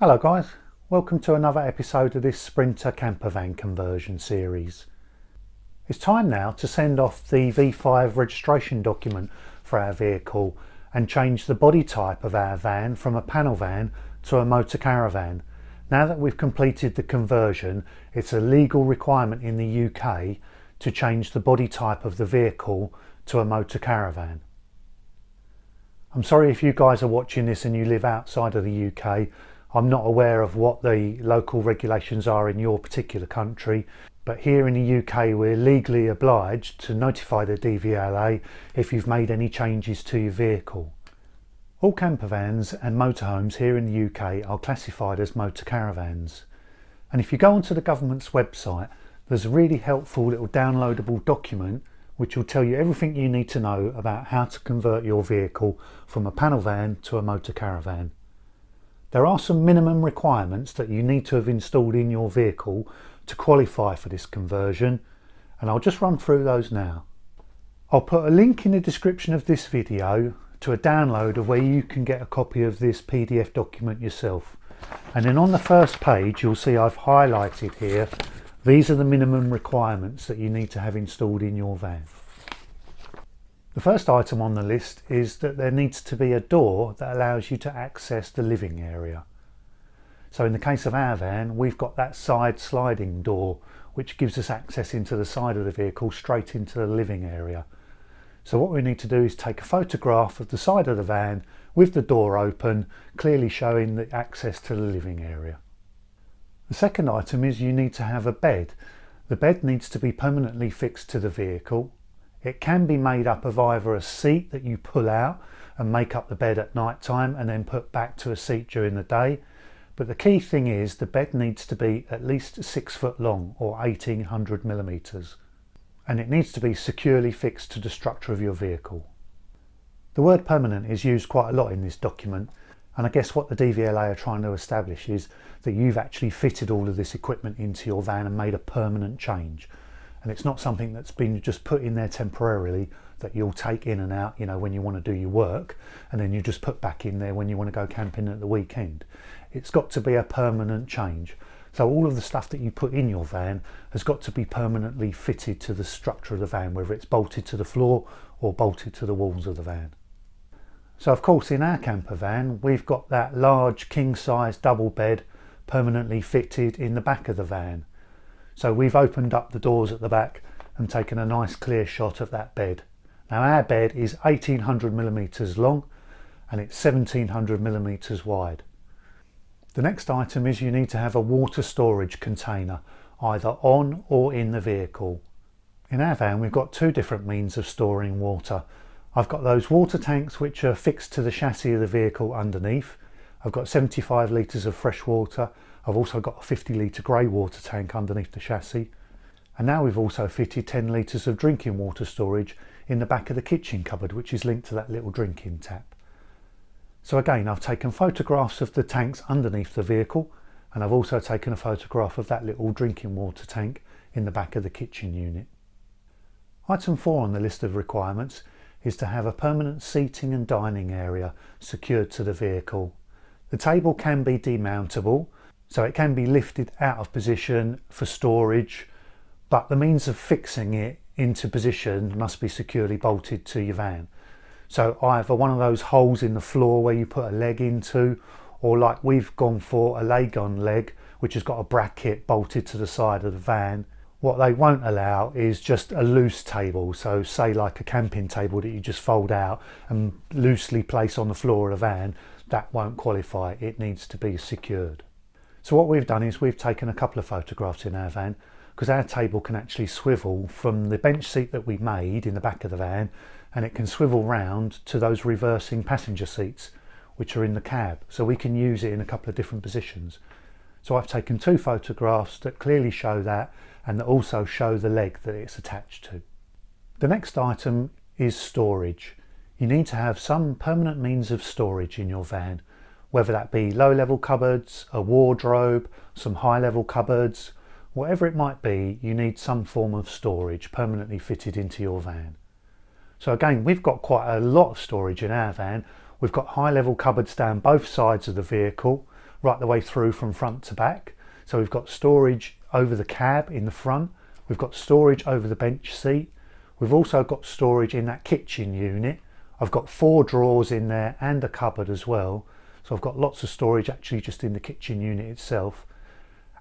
Hello guys, welcome to another episode of this Sprinter campervan conversion series. It's time now to send off the V5 registration document for our vehicle and change the body type of our van from a panel van to a motor caravan. Now that we've completed the conversion, it's a legal requirement in the UK to change the body type of the vehicle to a motor caravan. I'm sorry if you guys are watching this and you live outside of the UK. I'm not aware of what the local regulations are in your particular country, but here in the UK we're legally obliged to notify the DVLA if you've made any changes to your vehicle. All campervans and motorhomes here in the UK are classified as motor caravans, and if you go onto the government's website there's a really helpful little downloadable document which will tell you everything you need to know about how to convert your vehicle from a panel van to a motor caravan. There are some minimum requirements that you need to have installed in your vehicle to qualify for this conversion, and I'll just run through those now. I'll put a link in the description of this video to a download of where you can get a copy of this PDF document yourself. And then on the first page you'll see I've highlighted here, these are the minimum requirements that you need to have installed in your van. The first item on the list is that there needs to be a door that allows you to access the living area. So in the case of our van, we've got that side sliding door which gives us access into the side of the vehicle straight into the living area. So what we need to do is take a photograph of the side of the van with the door open, clearly showing the access to the living area. The second item is you need to have a bed. The bed needs to be permanently fixed to the vehicle. It can be made up of either a seat that you pull out and make up the bed at night time and then put back to a seat during the day. But the key thing is the bed needs to be at least 6 foot long or 1800 millimeters. And it needs to be securely fixed to the structure of your vehicle. The word permanent is used quite a lot in this document, and I guess what the DVLA are trying to establish is that you've actually fitted all of this equipment into your van and made a permanent change. And it's not something that's been just put in there temporarily that you'll take in and out, when you want to do your work, and then you just put back in there when you want to go camping at the weekend. It's got to be a permanent change. So all of the stuff that you put in your van has got to be permanently fitted to the structure of the van, whether it's bolted to the floor or bolted to the walls of the van. So of course in our camper van we've got that large king size double bed permanently fitted in the back of the van. So we've opened up the doors at the back and taken a nice clear shot of that bed. Now our bed is 1800 millimeters long and it's 1700 millimeters wide. The next item is you need to have a water storage container either on or in the vehicle. In our van we've got two different means of storing water. I've got those water tanks which are fixed to the chassis of the vehicle underneath. I've got 75 litres of fresh water. I've also got a 50 litre grey water tank underneath the chassis. And now we've also fitted 10 litres of drinking water storage in the back of the kitchen cupboard, which is linked to that little drinking tap. So again, I've taken photographs of the tanks underneath the vehicle, and I've also taken a photograph of that little drinking water tank in the back of the kitchen unit. Item 4 on the list of requirements is to have a permanent seating and dining area secured to the vehicle. The table can be demountable, so it can be lifted out of position for storage, but the means of fixing it into position must be securely bolted to your van. So either one of those holes in the floor where you put a leg into, or like we've gone for a leg-on leg which has got a bracket bolted to the side of the van. What they won't allow is just a loose table, so say like a camping table that you just fold out and loosely place on the floor of the van. That won't qualify, it needs to be secured. So what we've done is we've taken a couple of photographs in our van, because our table can actually swivel from the bench seat that we made in the back of the van, and it can swivel round to those reversing passenger seats which are in the cab, so we can use it in a couple of different positions. So I've taken two photographs that clearly show that and that also show the leg that it's attached to. The next item is storage. You need to have some permanent means of storage in your van, whether that be low-level cupboards, a wardrobe, some high-level cupboards, whatever it might be, you need some form of storage permanently fitted into your van. So again, we've got quite a lot of storage in our van. We've got high-level cupboards down both sides of the vehicle. right the way through from front to back. So we've got storage over the cab in the front, we've got storage over the bench seat, we've also got storage in that kitchen unit. I've got 4 drawers in there and a cupboard as well, so I've got lots of storage actually just in the kitchen unit itself.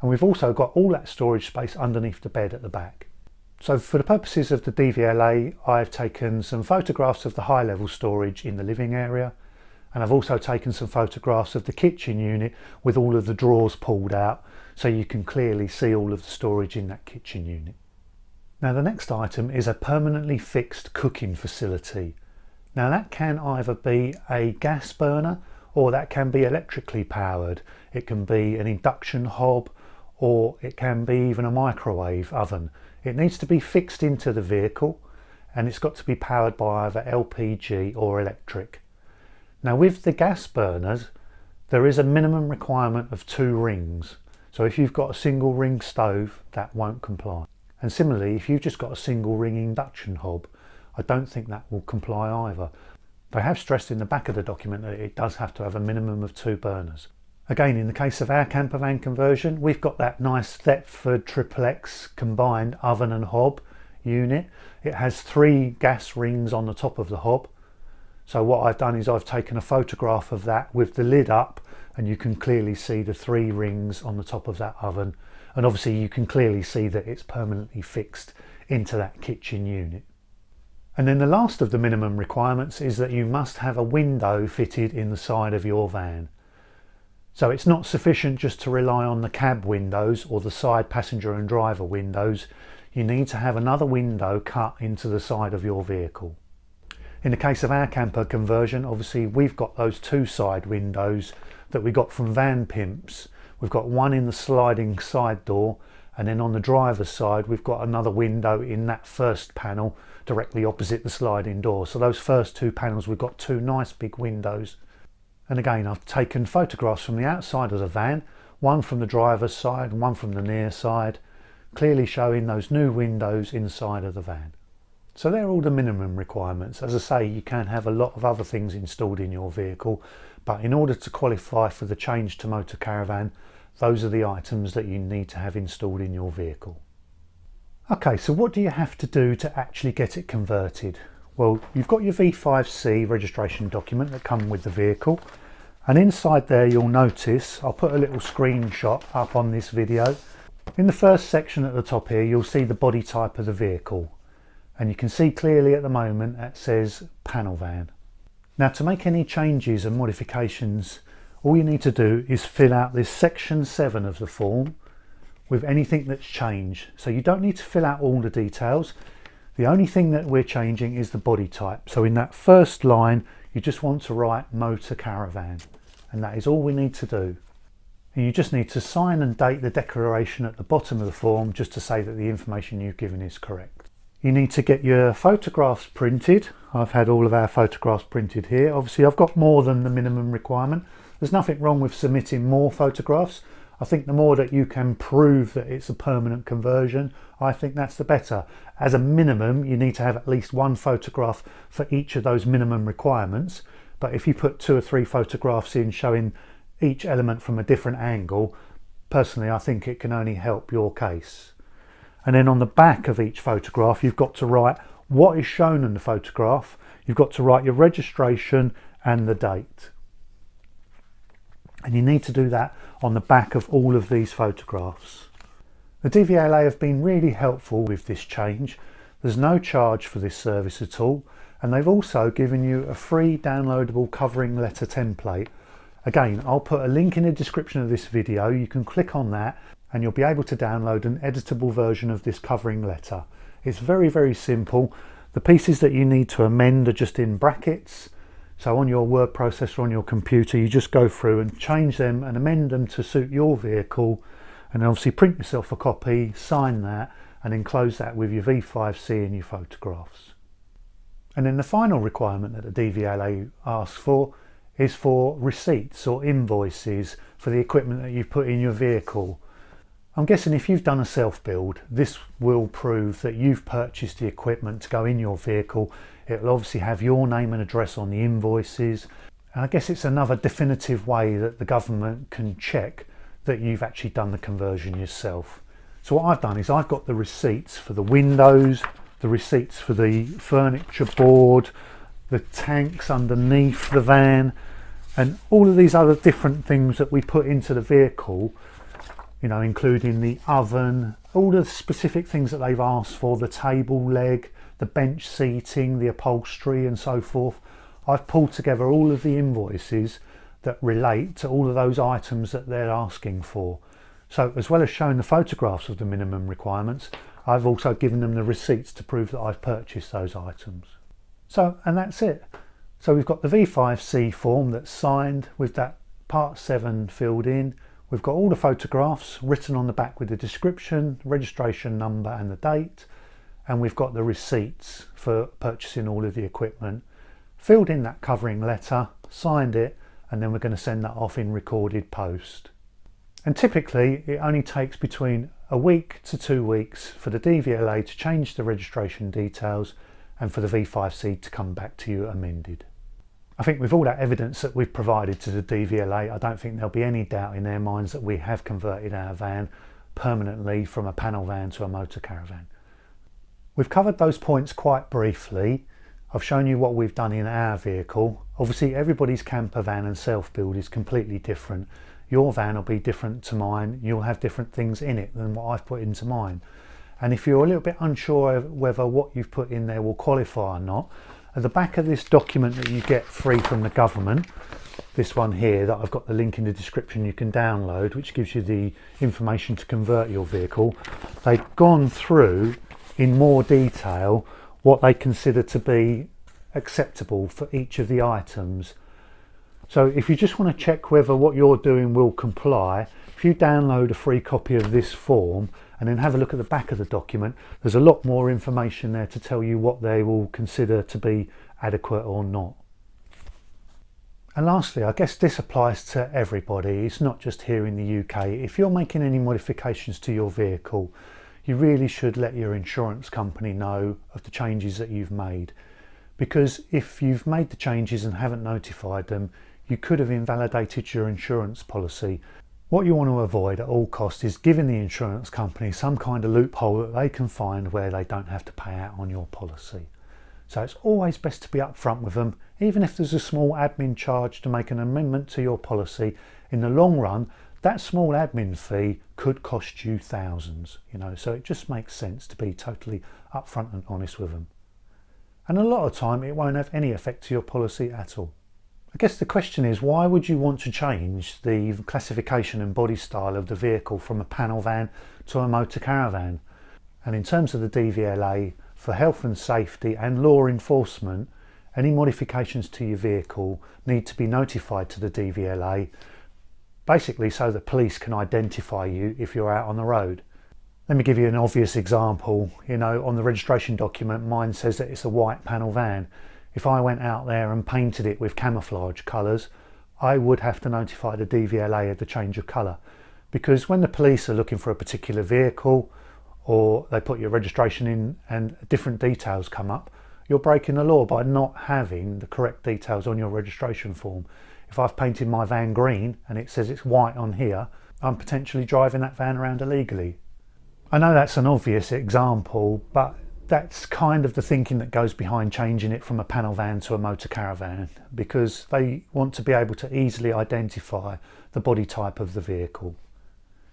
And we've also got all that storage space underneath the bed at the back. So for the purposes of the DVLA, I've taken some photographs of the high level storage in the living area, and I've also taken some photographs of the kitchen unit with all of the drawers pulled out, so you can clearly see all of the storage in that kitchen unit. Now the next item is a permanently fixed cooking facility. Now that can either be a gas burner or that can be electrically powered. It can be an induction hob, or it can be even a microwave oven. It needs to be fixed into the vehicle, and it's got to be powered by either LPG or electric. Now with the gas burners, there is a minimum requirement of 2 rings. So if you've got a single ring stove, that won't comply. And similarly, if you've just got a single ring induction hob, I don't think that will comply either. They have stressed in the back of the document that it does have to have a minimum of 2 burners. Again, in the case of our camper van conversion, we've got that nice Thetford XXX combined oven and hob unit. It has 3 gas rings on the top of the hob. So what I've done is I've taken a photograph of that with the lid up, and you can clearly see the 3 rings on the top of that oven. And obviously you can clearly see that it's permanently fixed into that kitchen unit. And then the last of the minimum requirements is that you must have a window fitted in the side of your van. So it's not sufficient just to rely on the cab windows or the side passenger and driver windows. You need to have another window cut into the side of your vehicle. In the case of our camper conversion, obviously we've got those 2 side windows that we got from Van Pimps. We've got one in the sliding side door, and then on the driver's side we've got another window in that first panel directly opposite the sliding door. So those first 2 panels, we've got 2 nice big windows. And again, I've taken photographs from the outside of the van, one from the driver's side and one from the near side, clearly showing those new windows inside of the van. So they're all the minimum requirements. As I say, you can have a lot of other things installed in your vehicle, but in order to qualify for the change to Motor Caravan, those are the items that you need to have installed in your vehicle. Okay, so what do you have to do to actually get it converted? Well, you've got your V5C registration document that comes with the vehicle, and inside there you'll notice, I'll put a little screenshot up on this video. In the first section at the top here, you'll see the body type of the vehicle, and you can see clearly at the moment it says panel van. Now to make any changes and modifications, all you need to do is fill out this section 7 of the form with anything that's changed. So you don't need to fill out all the details. The only thing that we're changing is the body type. So in that first line, you just want to write Motor Caravan, and that is all we need to do. And you just need to sign and date the declaration at the bottom of the form just to say that the information you've given is correct. You need to get your photographs printed. I've had all of our photographs printed here. Obviously I've got more than the minimum requirement. There's nothing wrong with submitting more photographs. I think the more that you can prove that it's a permanent conversion, I think that's the better. As a minimum, you need to have at least 1 photograph for each of those minimum requirements. But if you put 2 or 3 photographs in showing each element from a different angle, personally I think it can only help your case. And then on the back of each photograph, you've got to write what is shown in the photograph. You've got to write your registration and the date. And you need to do that on the back of all of these photographs. The DVLA have been really helpful with this change. There's no charge for this service at all, and they've also given you a free downloadable covering letter template. Again, I'll put a link in the description of this video. You can click on that and you'll be able to download an editable version of this covering letter. It's very, very simple. The pieces that you need to amend are just in brackets. So on your word processor on your computer, you just go through and change them and amend them to suit your vehicle, and obviously print yourself a copy, sign that, and enclose that with your V5C and your photographs. And then the final requirement that the DVLA asks for is for receipts or invoices for the equipment that you've put in your vehicle. I'm guessing if you've done a self-build, this will prove that you've purchased the equipment to go in your vehicle. It'll obviously have your name and address on the invoices, And I guess it's another definitive way that the government can check that you've actually done the conversion yourself. So what I've done is I've got the receipts for the windows, the receipts for the furniture board, the tanks underneath the van, and all of these other different things that we put into the vehicle, you know, including the oven, all the specific things that they've asked for, the table leg, the bench seating, the upholstery and so forth. I've pulled together all of the invoices that relate to all of those items that they're asking for. So as well as showing the photographs of the minimum requirements, I've also given them the receipts to prove that I've purchased those items. So, and that's it. So we've got the V5C form that's signed with that part 7 filled in. We've got all the photographs written on the back with the description, registration number and the date. And we've got the receipts for purchasing all of the equipment. Filled in that covering letter, signed it, and then we're going to send that off in recorded post. And typically it only takes between a week to 2 weeks for the DVLA to change the registration details and for the V5C to come back to you amended. I think with all that evidence that we've provided to the DVLA, I don't think there'll be any doubt in their minds that we have converted our van permanently from a panel van to a motor caravan. We've covered those points quite briefly. I've shown you what we've done in our vehicle. Obviously everybody's camper van and self-build is completely different. Your van will be different to mine. You'll have different things in it than what I've put into mine. And if you're a little bit unsure of whether what you've put in there will qualify or not, at the back of this document that you get free from the government, this one here that I've got the link in the description you can download, which gives you the information to convert your vehicle, they've gone through in more detail what they consider to be acceptable for each of the items. So if you just want to check whether what you're doing will comply, if you download a free copy of this form and then have a look at the back of the document, there's a lot more information there to tell you what they will consider to be adequate or not. And lastly, I guess this applies to everybody. It's not just here in the UK. If you're making any modifications to your vehicle, you really should let your insurance company know of the changes that you've made. Because if you've made the changes and haven't notified them, you could have invalidated your insurance policy. What you want to avoid at all costs is giving the insurance company some kind of loophole that they can find where they don't have to pay out on your policy. So it's always best to be upfront with them. Even if there's a small admin charge to make an amendment to your policy, in the long run, that small admin fee could cost you thousands, you know, so it just makes sense to be totally upfront and honest with them. And a lot of time it won't have any effect to your policy at all. I guess the question is, why would you want to change the classification and body style of the vehicle from a panel van to a motor caravan? And in terms of the DVLA, for health and safety and law enforcement, any modifications to your vehicle need to be notified to the DVLA, basically so that police can identify you if you're out on the road. Let me give you an obvious example. You know, on the registration document, mine says that it's a white panel van. If I went out there and painted it with camouflage colours, I would have to notify the DVLA of the change of colour. Because when the police are looking for a particular vehicle, or they put your registration in and different details come up, you're breaking the law by not having the correct details on your registration form. If I've painted my van green and it says it's white on here, I'm potentially driving that van around illegally. I know that's an obvious example, but that's kind of the thinking that goes behind changing it from a panel van to a motor caravan, because they want to be able to easily identify the body type of the vehicle.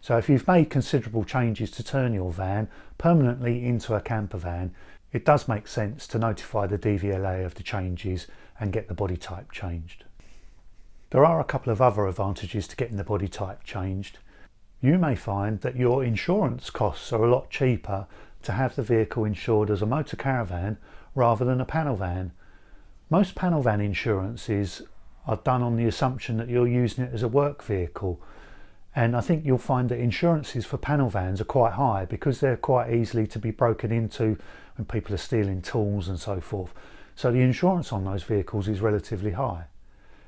So if you've made considerable changes to turn your van permanently into a camper van, it does make sense to notify the DVLA of the changes and get the body type changed. There are a couple of other advantages to getting the body type changed. You may find that your insurance costs are a lot cheaper to have the vehicle insured as a motor caravan rather than a panel van. Most panel van insurances are done on the assumption that you're using it as a work vehicle, and I think you'll find that insurances for panel vans are quite high because they're quite easily to be broken into when people are stealing tools and so forth. So the insurance on those vehicles is relatively high.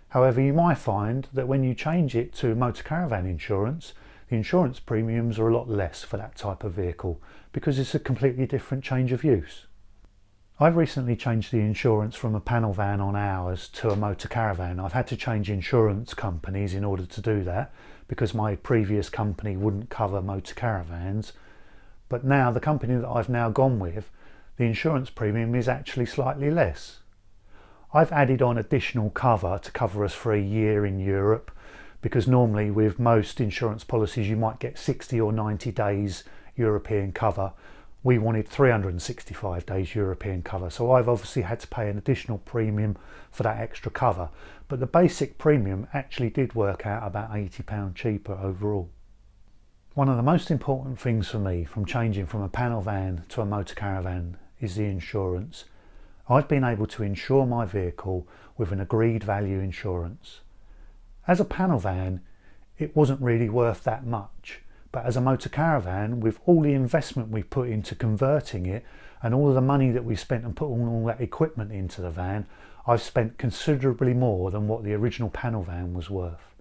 However, you might find that when you change it to motor caravan insurance, the insurance premiums are a lot less for that type of vehicle because it's a completely different change of use. I've recently changed the insurance from a panel van on ours to a motor caravan. I've had to change insurance companies in order to do that because my previous company wouldn't cover motor caravans. But now the company that I've now gone with, the insurance premium is actually slightly less. I've added on additional cover to cover us for a year in Europe, because normally with most insurance policies you might get 60 or 90 days European cover. We wanted 365 days European cover, so I've obviously had to pay an additional premium for that extra cover, but the basic premium actually did work out about £80 cheaper overall. One of the most important things for me from changing from a panel van to a motor caravan is the insurance. I've been able to insure my vehicle with an agreed value insurance. As a panel van, it wasn't really worth that much. But as a motor caravan, with all the investment we put into converting it and all of the money that we spent and putting all that equipment into the van, I've spent considerably more than what the original panel van was worth.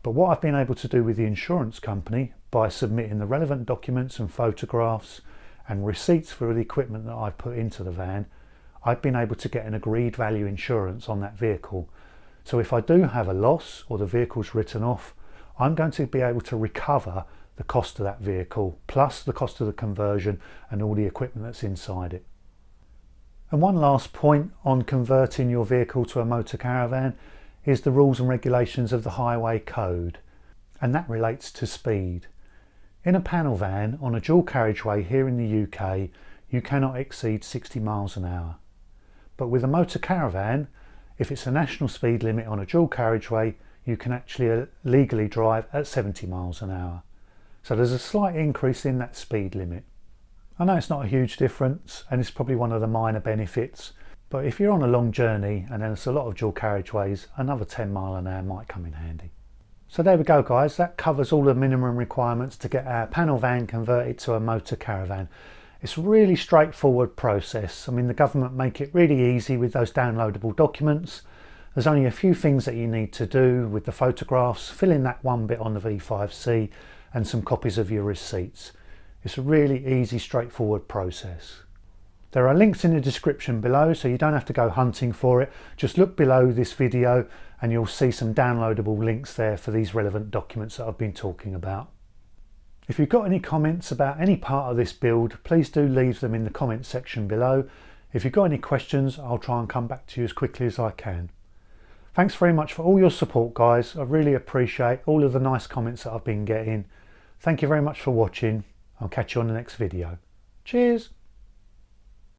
But what I've been able to do with the insurance company, by submitting the relevant documents and photographs and receipts for the equipment that I've put into the van, I've been able to get an agreed value insurance on that vehicle. So if I do have a loss or the vehicle's written off, I'm going to be able to recover the cost of that vehicle, plus the cost of the conversion and all the equipment that's inside it. And one last point on converting your vehicle to a motor caravan is the rules and regulations of the highway code, and that relates to speed. In a panel van on a dual carriageway here in the UK, you cannot exceed 60 miles an hour. But with a motor caravan, if it's a national speed limit on a dual carriageway, you can actually legally drive at 70 miles an hour. So there's a slight increase in that speed limit. I know it's not a huge difference and it's probably one of the minor benefits, but if you're on a long journey and there's a lot of dual carriageways, another 10 mile an hour might come in handy. So there we go guys, that covers all the minimum requirements to get our panel van converted to a motor caravan. It's a really straightforward process. I mean, the government make it really easy with those downloadable documents. There's only a few things that you need to do with the photographs, fill in that one bit on the V5C and some copies of your receipts. It's a really easy, straightforward process. There are links in the description below, so you don't have to go hunting for it. Just look below this video and you'll see some downloadable links there for these relevant documents that I've been talking about. If you've got any comments about any part of this build, please do leave them in the comment section below. If you've got any questions, I'll try and come back to you as quickly as I can. Thanks very much for all your support guys. I really appreciate all of the nice comments that I've been getting. Thank you very much for watching. I'll catch you on the next video. Cheers!